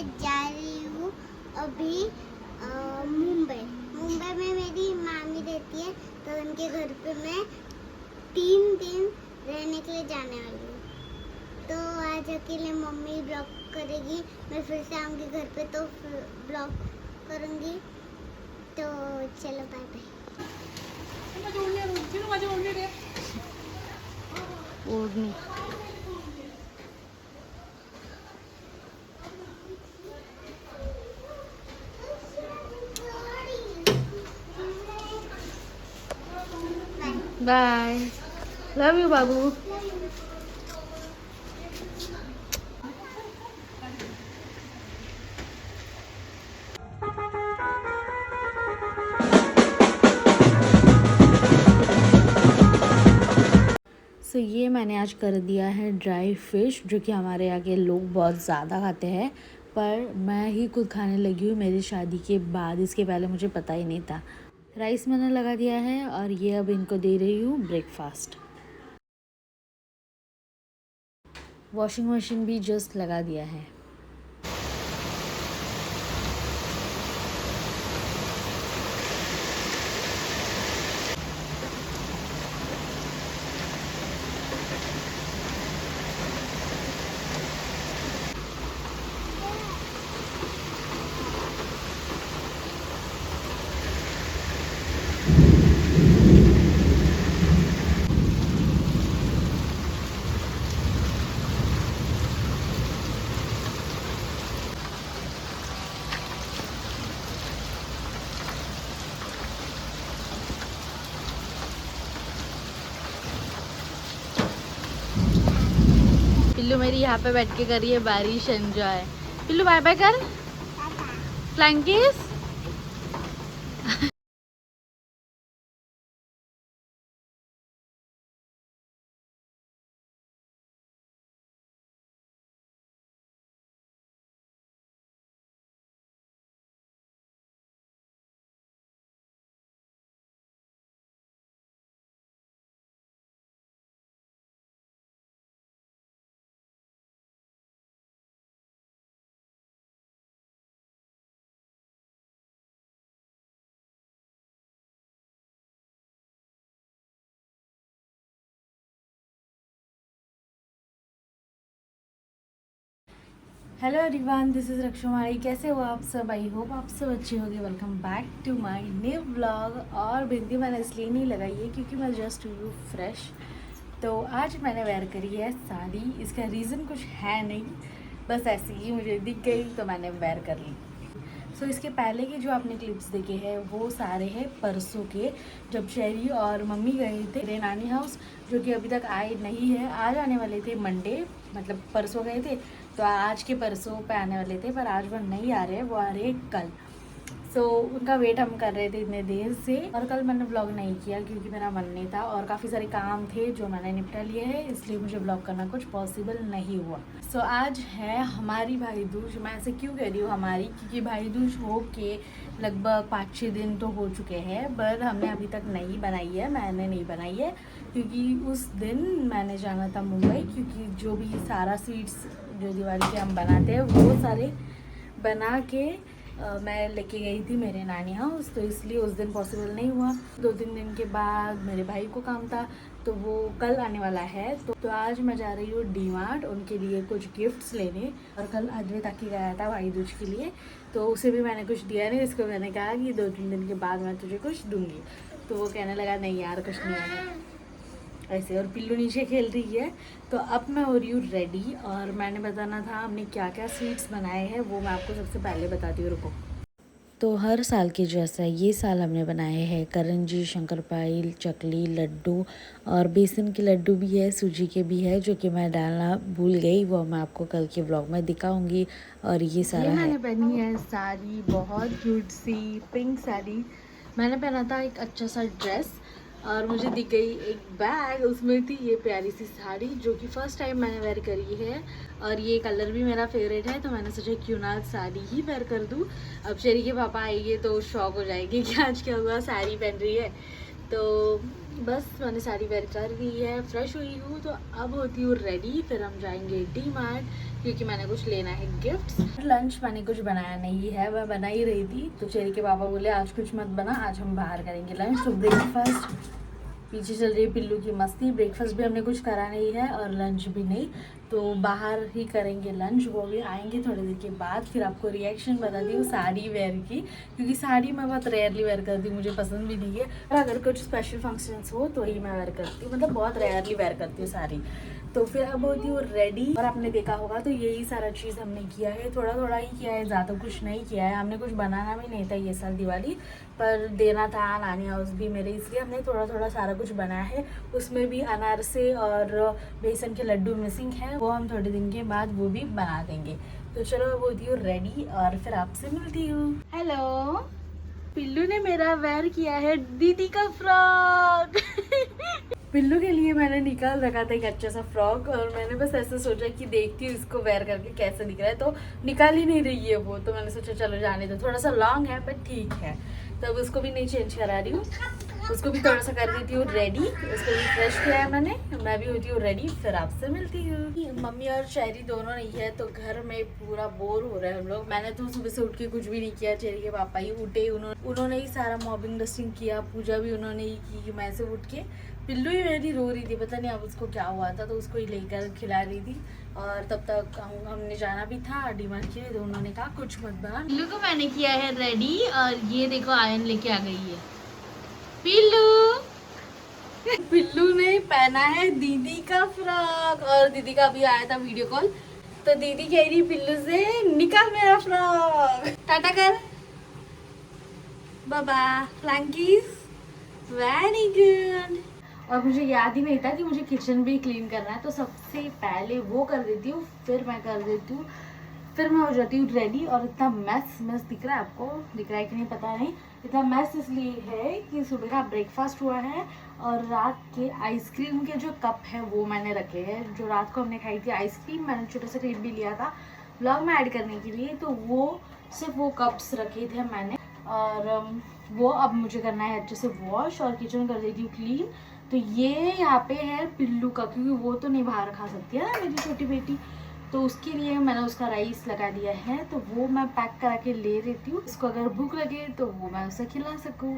मैं जा रही हूँ अभी मुंबई। मुंबई में मेरी मामी रहती है, तो उनके घर पे मैं 3 दिन रहने के लिए जाने वाली हूँ। तो आज अकेले मम्मी ब्लॉग करेगी, मैं फिर से आऊँगी घर पे तो ब्लॉग करूँगी। तो चलो बाय बाय। ओढ़नी बाय। लव यू बाबू। सो ये मैंने आज कर दिया है ड्राई फिश, जो कि हमारे यहाँ के लोग बहुत ज़्यादा खाते हैं, पर मैं ही खुद खाने लगी हूँ मेरी शादी के बाद। इसके पहले मुझे पता ही नहीं था। राइस मैंने लगा दिया है और ये अब इनको दे रही हूँ ब्रेकफास्ट। वॉशिंग मशीन भी जस्ट लगा दिया है। पिल्लू मेरी यहाँ पे बैठ के करी है बारिश एंजॉय। पिल्लू बाय बाय कर। Flying kiss. Hello everyone, this is Rakshumari. कैसे हो आप सब? आई होप आप सब अच्छे होंगे। Welcome back to my new vlog. और बिंदी मैंने इसलिए नहीं लगाई है क्योंकि मैं जस्ट हुई हूँ फ्रेश। तो आज मैंने वेयर करी है साड़ी। इसका रीज़न कुछ है नहीं, बस ऐसे ही मुझे दिख गई तो मैंने वेयर कर ली। सो इसके पहले के जो आपने क्लिप्स देखे हैं वो सारे हैं परसों के, जब शेरी और मम्मी गए थे मेरे नानी हाउस, जो कि अभी तक आए नहीं है। आज आने वाले थे मंडे, मतलब परसों गए थे तो आज के परसों पे आने वाले थे, पर आज वो नहीं आ रहे हैं, वो आ रहे हैं कल। सो उनका वेट हम कर रहे थे इतने देर से। और कल मैंने व्लॉग नहीं किया क्योंकि मेरा मन नहीं था और काफ़ी सारे काम थे जो मैंने निपटा लिए हैं, इसलिए मुझे व्लॉग करना कुछ पॉसिबल नहीं हुआ। सो आज है हमारी भाई दूज। मैं ऐसे क्यों कह रही हूँ हमारी, क्योंकि भाई दूज हो के लगभग 5-6 दिन तो हो चुके हैं, पर हमने अभी तक नहीं बनाई है। मैंने नहीं बनाई है क्योंकि उस दिन मैंने जाना था मुंबई, क्योंकि जो भी सारा स्वीट्स जो दिवाली के हम बनाते हैं वो सारे बना के मैं लेके गई थी मेरे नानी हाउस, तो इसलिए उस दिन पॉसिबल नहीं हुआ। 2-3 दिन के बाद मेरे भाई को काम था तो वो कल आने वाला है। तो आज मैं जा रही हूँ डी-मार्ट उनके लिए कुछ गिफ्ट्स लेने। और कल अद्वैत आके गया था भाई दूज के लिए, तो उसे भी मैंने कुछ दिया नहीं। इसको मैंने कहा कि 2-3 दिन के बाद मैं तुझे कुछ दूँगी, तो वो कहने लगा नहीं यार कुछ नहीं आया ऐसे। और पिल्लू नीचे खेल रही है। तो अब मैं हो रही हूँ रेडी, और मैंने बताना था हमने क्या क्या स्वीट्स बनाए हैं वो मैं आपको सबसे पहले बताती हूँ, रुको। तो हर साल के जैसा ये साल हमने बनाए हैं करंजी, शंकरपाई, चकली, लड्डू, और बेसन के लड्डू भी है, सूजी के भी है, जो कि मैं डालना भूल गई, वो मैं आपको कल के व्लॉग में दिखाऊंगी। और ये सारा मैंने पहनी है साड़ी, बहुत क्यूट सी पिंक साड़ी। मैंने पहना था एक अच्छा सा ड्रेस, और मुझे दिख गई एक बैग, उसमें थी ये प्यारी सी साड़ी जो कि फ़र्स्ट टाइम मैंने वेयर करी है। और ये कलर भी मेरा फेवरेट है, तो मैंने सोचा क्यों ना साड़ी ही वेयर कर दूँ। अब शेरी के पापा आएंगे तो शॉक हो जाएंगे कि आज क्या हुआ, साड़ी पहन रही है। तो बस मैंने साड़ी वेयर कर ली है, फ्रेश हुई हूँ, तो अब होती हूँ रेडी। फिर हम जाएंगे डी मार्ट क्योंकि मैंने कुछ लेना है गिफ्ट्स। लंच मैंने कुछ बनाया नहीं है, मैं बना ही रही थी, तो चेरी के पापा बोले आज कुछ मत बना, आज हम बाहर करेंगे लंच। तो ब्रेकफास्ट पीछे चल रही है पिल्लू की मस्ती। ब्रेकफास्ट भी हमने कुछ करा नहीं है और लंच भी नहीं, तो बाहर ही करेंगे लंच। वो भी आएंगे थोड़ी देर के बाद। फिर आपको रिएक्शन बताती हूँ साड़ी वेयर की, क्योंकि साड़ी मैं बहुत रेयरली वेयर करती हूँ, मुझे पसंद भी नहीं है। और अगर कुछ स्पेशल फंक्शंस हो तो ही मैं वेयर करती हूँ, मतलब बहुत रेयरली वेयर करती हूँ साड़ी। तो फिर अब होती हूँ रेडी। और आपने देखा होगा तो यही सारा चीज़ हमने किया है, थोड़ा थोड़ा ही किया है, ज़्यादा कुछ नहीं किया है। हमने कुछ बनाना भी नहीं था ये साल दिवाली पर, देना था नानी हाउस भी मेरे, इसलिए हमने थोड़ा थोड़ा सारा कुछ बनाया है। उसमें भी अनारसे और बेसन के लड्डू मिसिंग है, वो हम थोड़े दिन के बाद वो भी बना देंगे। तो चलो अब होती हूँ रेडी और फिर आपसे मिलती हूँ। हेलो, पिल्लू ने मेरा वेयर किया है दीदी का फ्रॉक। पिल्लू के लिए मैंने निकाल रखा था एक अच्छा सा फ्रॉक, और मैंने बस ऐसे सोचा कि देखती हूँ इसको वेयर करके कैसा दिख रहा है, तो निकाल ही नहीं रही है वो, तो मैंने सोचा चलो जाने दो, थोड़ा सा लॉन्ग है पर ठीक है। तो अब उसको भी नहीं चेंज करा रही हूँ, उसको भी थोड़ा सा कर देती हूँ रेडी। उसको भी फ्रेश किया है मैंने, मैं भी होती हूँ रेडी, फिर आपसे मिलती हूँ। मम्मी और चेरी दोनों नहीं है तो घर में पूरा बोर हो रहा है हम लोग। मैंने तो सुबह से उठ के कुछ भी नहीं किया, चेरी के पापा ही उठे, उन्होंने ही सारा मॉबिंग डस्टिंग किया, पूजा भी उन्होंने ही की। मैं से उठ के पिल्लू ही मेरी रो रही थी, पता नहीं अब उसको क्या हुआ था, तो उसको ही लेकर खिला रही थी। और तब तक हमने जाना भी था डीमार्ट के लिए, तो उन्होंने कहा कुछ मत बना। पिल्लू को मैंने किया है रेडी, और ये देखो आयन लेके आ गई है पिल्लू। पिल्लू ने पहना है दीदी का फ्रॉक, और दीदी का अभी आया था वीडियो कॉल, तो दीदी कह रही पिल्लू से निकाल मेरा फ्रॉक, टाटा कर बाबा, फ्लैंकीज, वेरी गुड। और मुझे याद ही नहीं था कि मुझे किचन भी क्लीन करना है, तो सबसे पहले वो कर देती हूँ, फिर मैं कर देती हूँ, फिर मैं हो जाती हूँ रेडी। और इतना मैस दिख रहा है आपको, दिख रहा है कि नहीं पता नहीं। इतना मैस इसलिए है कि सुबह का ब्रेकफास्ट हुआ है, और रात के आइसक्रीम के जो कप है वो मैंने रखे हैं। जो रात को हमने खाई थी आइसक्रीम, मैंने छोटा सा क्लिप भी लिया था व्लॉग में ऐड करने के लिए, तो वो सिर्फ वो कप्स रखे थे मैंने। और वो अब मुझे करना है अच्छे से वॉश, और किचन कर देती हूँ क्लीन। तो ये यहाँ पे है पिल्लू का, क्योंकि वो तो नहीं बाहर खा सकती है ना मेरी छोटी बेटी, तो उसके लिए मैंने उसका राइस लगा दिया है, तो वो मैं पैक करा के ले लेती हूँ। इसको अगर भूख लगे तो वो मैं उसे खिला सकूँ।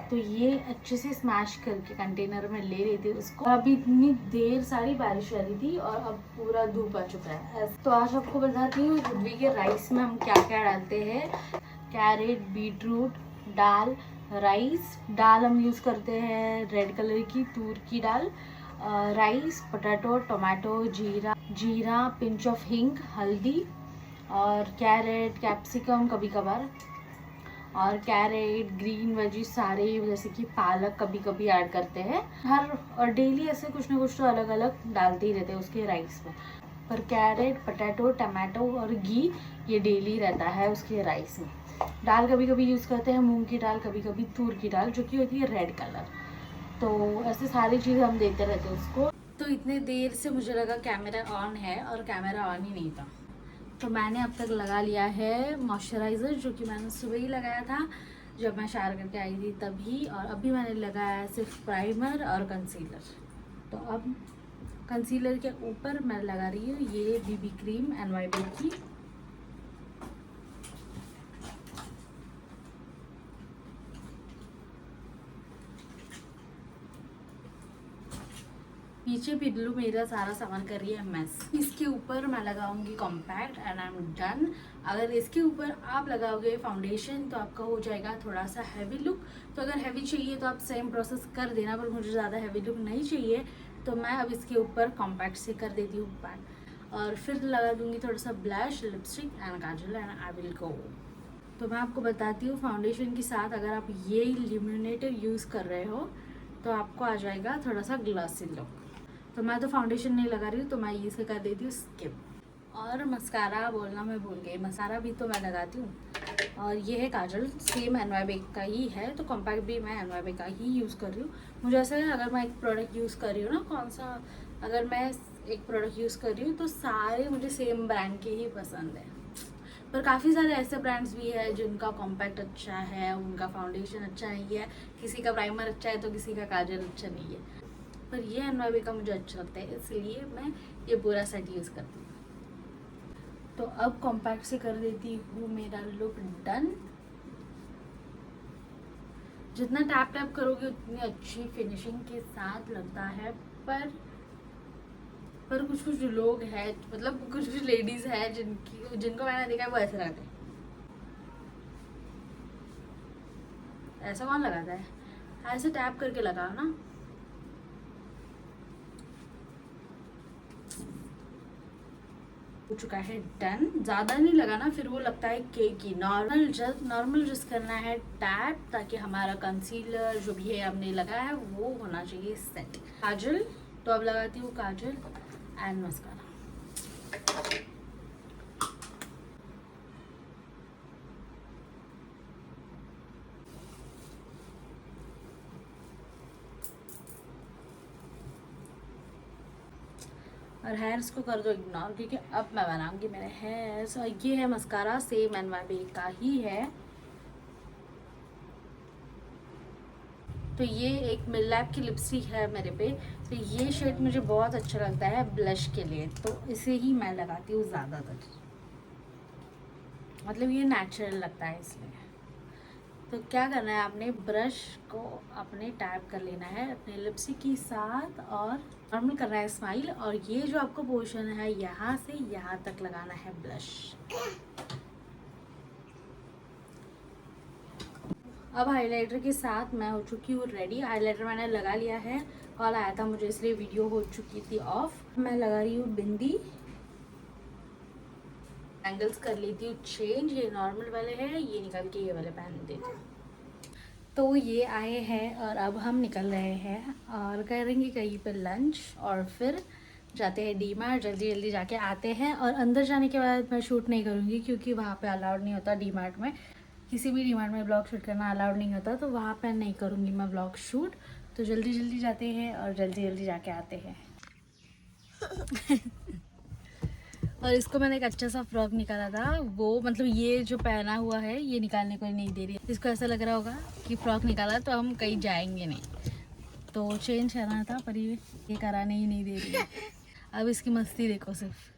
तो ये अच्छे से स्मैश करके कंटेनर में ले लेती हूँ उसको। अभी इतनी देर सारी बारिश आ रही थी और अब पूरा धूप आ चुका है। तो आज आपको बताती हूँ इडली के राइस में हम क्या क्या डालते हैं। कैरेट, बीटरूट, दाल, राइस। दाल हम यूज़ करते हैं रेड कलर की तूर की दाल। राइस, पोटैटो, टोमेटो, जीरा, पिंच ऑफ हिंग, हल्दी, और कैरेट, कैप्सिकम कभी कभार, और कैरेट, ग्रीन वेजीज सारे, जैसे कि पालक कभी कभी ऐड करते हैं। और डेली ऐसे कुछ ना कुछ तो अलग अलग डालते ही रहते हैं उसके राइस में। पर कैरेट, पोटैटो, टमाटो और घी ये डेली रहता है उसके राइस में। दाल कभी कभी यूज़ करते हैं मूंग की दाल, कभी कभी तूर की दाल, जो कि होती है रेड कलर। तो ऐसे सारी चीज़ें हम देते रहते हैं उसको। तो इतने देर से मुझे लगा कैमरा ऑन है, और कैमरा ऑन ही नहीं था। तो मैंने अब तक लगा लिया है मॉइस्चराइज़र, जो कि मैंने सुबह ही लगाया था जब मैं शावर करके आई थी तभी। और अभी मैंने लगाया है सिर्फ प्राइमर और कंसीलर। तो अब कंसीलर के ऊपर मैं लगा रही हूँ ये बीबी क्रीम NYB की। पीछे पिल्लू मेरा सारा सामान कर रही है मैस। इसके ऊपर मैं लगाऊंगी compact and I am done. अगर इसके ऊपर आप लगाओगे फाउंडेशन तो आपका हो जाएगा थोड़ा सा हैवी लुक। तो अगर हैवी चाहिए तो आप सेम प्रोसेस कर देना, पर मुझे ज़्यादा हैवी लुक नहीं चाहिए, तो मैं अब इसके ऊपर कॉम्पैक्ट से कर देती हूँ पैक। और फिर लगा दूंगी थोड़ा सा blush, lipstick and Kajal and I will go. तो मैं आपको बताती हूँ फाउंडेशन के साथ अगर आप ये इल्यूमिनेटर यूज़ कर रहे हो तो आपको आ जाएगा थोड़ा सा ग्लॉसी लुक। तो मैं तो फाउंडेशन नहीं लगा रही हूँ, तो मैं ये से कर देती हूँ स्किप। और मस्कारा बोलना मैं भूल गई, मसारा भी तो मैं लगाती हूँ। और ये है काजल, सेम NYB का ही है, तो कॉम्पैक्ट भी मैं NYB का ही यूज़ कर रही हूँ। मुझे ऐसा है अगर मैं एक प्रोडक्ट यूज़ कर रही हूँ ना, कौन सा, अगर मैं एक प्रोडक्ट यूज़ कर रही हूँ तो सारे मुझे सेम ब्रांड के ही पसंद है। पर काफ़ी सारे ऐसे ब्रांड्स भी है जिनका कॉम्पैक्ट अच्छा है, उनका फाउंडेशन अच्छा नहीं है, किसी का प्राइमर अच्छा है तो किसी का काजल अच्छा नहीं है, पर ये एनवाईबी का मुझे अच्छा लगता है, इसलिए मैं ये पूरा सेट यूज़ करती हूँ। तो अब कॉम्पैक्ट से कर देती हूँ मेरा लुक डन। जितना टैप टैप करोगे उतनी अच्छी फिनिशिंग के साथ लगता है, पर कुछ कुछ लोग हैं, मतलब कुछ कुछ लेडीज हैं जिनको मैंने देखा है वो ऐसे लगाते हैं। ऐसा कौन लगाता है? ऐसे टैप करके लगाओ ना। हो चुका है डन। ज़्यादा नहीं लगाना, फिर वो लगता है केकी। नॉर्मल जस्ट करना है टैप, ताकि हमारा कंसीलर जो भी है हमने लगाया है वो होना चाहिए सेट। काजल, तो अब लगाती हूँ काजल एंड मस्कारा। और हेयर्स को कर दो इग्नोर, क्योंकि अब मैं बनाऊंगी मेरे हेयर्स। और ये है मस्कारा, सेम एनवाईबी का ही है। तो ये एक मिलैप की लिपस्टिक है मेरे पे, तो ये शेड मुझे बहुत अच्छा लगता है ब्लश के लिए, तो इसे ही मैं लगाती हूँ ज़्यादातर। मतलब ये नेचुरल लगता है इसलिए। तो क्या करना है, आपने ब्रश को अपने टैप कर लेना है अपने लिपस्टिक के साथ और नॉर्मल करना है स्माइल। और ये जो आपको पोर्शन है यहाँ से यहाँ तक लगाना है ब्लश। अब हाइलाइटर के साथ मैं हो चुकी हूँ रेडी। हाइलाइटर मैंने लगा लिया है, कॉल आया था मुझे इसलिए वीडियो हो चुकी थी ऑफ। मैं लगा रही हूँ बिंदी, एंगल्स कर लेती हूँ चेंज। ये नॉर्मल वाले हैं, ये निकाल के ये वाले पहन देती हूँ। तो ये आए हैं और अब हम निकल रहे हैं और करेंगे कहीं पर लंच और फिर जाते हैं डी मार्ट। जल्दी जल्दी जाके आते हैं। और अंदर जाने के बाद मैं शूट नहीं करूँगी क्योंकि वहाँ पे अलाउड नहीं होता डी मार्ट में। किसी भी डी मार्ट में ब्लॉग शूट करना अलाउड नहीं होता, तो वहाँ पे नहीं करूँगी मैं ब्लॉग शूट। तो जल्दी जल्दी जाते हैं और जल्दी जल्दी जाके आते हैं। और इसको मैंने एक अच्छा सा फ्रॉक निकाला था, वो मतलब ये जो पहना हुआ है ये निकालने को नहीं दे रही। इसको ऐसा लग रहा होगा कि फ्रॉक निकाला तो हम कहीं जाएंगे नहीं, तो चेंज करना था, पर ये कराने ही नहीं दे रही है। अब इसकी मस्ती देखो सिर्फ।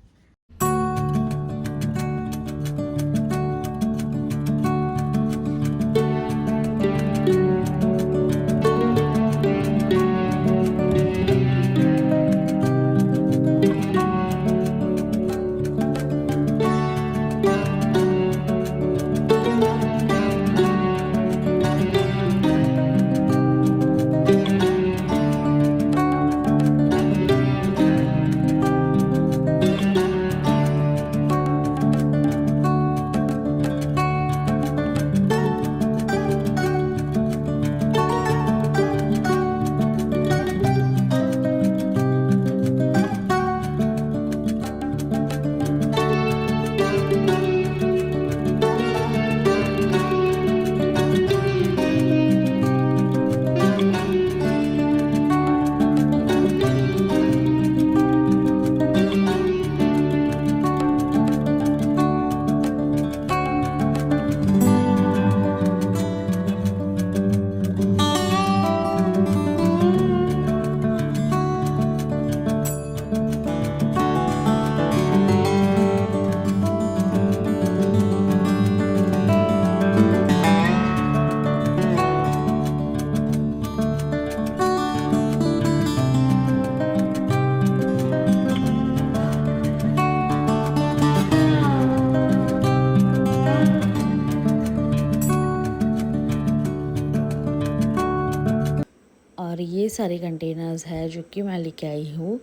और ये सारे कंटेनर्स है जो कि मैं लेके आई हूँ।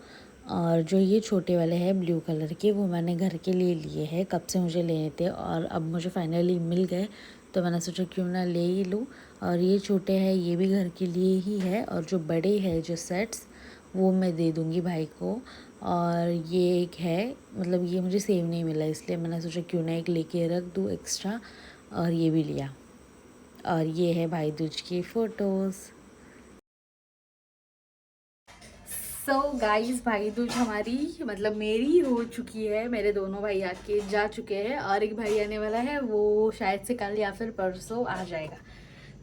और जो ये छोटे वाले हैं ब्लू कलर के, वो मैंने घर के लिए लिए हैं, कब से मुझे लेने थे और अब मुझे फाइनली मिल गए, तो मैंने सोचा क्यों ना ले ही लूँ। और ये छोटे हैं, ये भी घर के लिए ही है। और जो बड़े हैं जो सेट्स, वो मैं दे दूँगी भाई को। और ये एक है, मतलब ये मुझे सेम नहीं मिला, इसलिए मैंने सोचा क्यों ना एक लेके रख दूँ एक्स्ट्रा, और ये भी लिया। और ये है भाई दूज की फ़ोटोज़। सो गाइस, भाई दूज हमारी मतलब मेरी हो चुकी है। मेरे दोनों भाई आके जा चुके हैं और एक भाई आने वाला है, वो शायद से कल या फिर परसों आ जाएगा।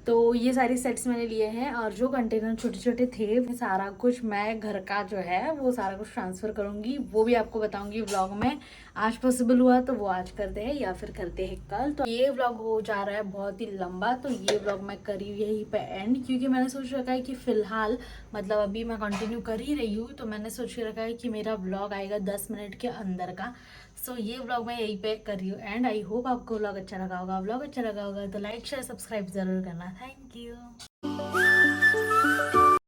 तो ये सारी सेट्स मैंने लिए हैं और जो कंटेनर छोटे छोटे थे वो सारा कुछ मैं घर का जो है वो सारा कुछ ट्रांसफ़र करूँगी, वो भी आपको बताऊँगी व्लॉग में। आज पॉसिबल हुआ तो वो आज करते हैं या फिर करते हैं कल। तो ये व्लॉग हो जा रहा है बहुत ही लंबा, तो ये व्लॉग मैं करी यहीं पे एंड, क्योंकि मैंने सोच रखा है कि फ़िलहाल मतलब अभी मैं कंटिन्यू कर ही रही हूँ, तो मैंने सोच के रखा है कि मेरा व्लॉग आएगा 10 मिनट के अंदर का। सो ये व्लॉग मैं यहीं पे कर रही हूँ एंड आई होप आपको व्लॉग अच्छा लगा होगा। व्लॉग अच्छा लगा होगा तो लाइक शेयर सब्सक्राइब ज़रूर करना। Thank you.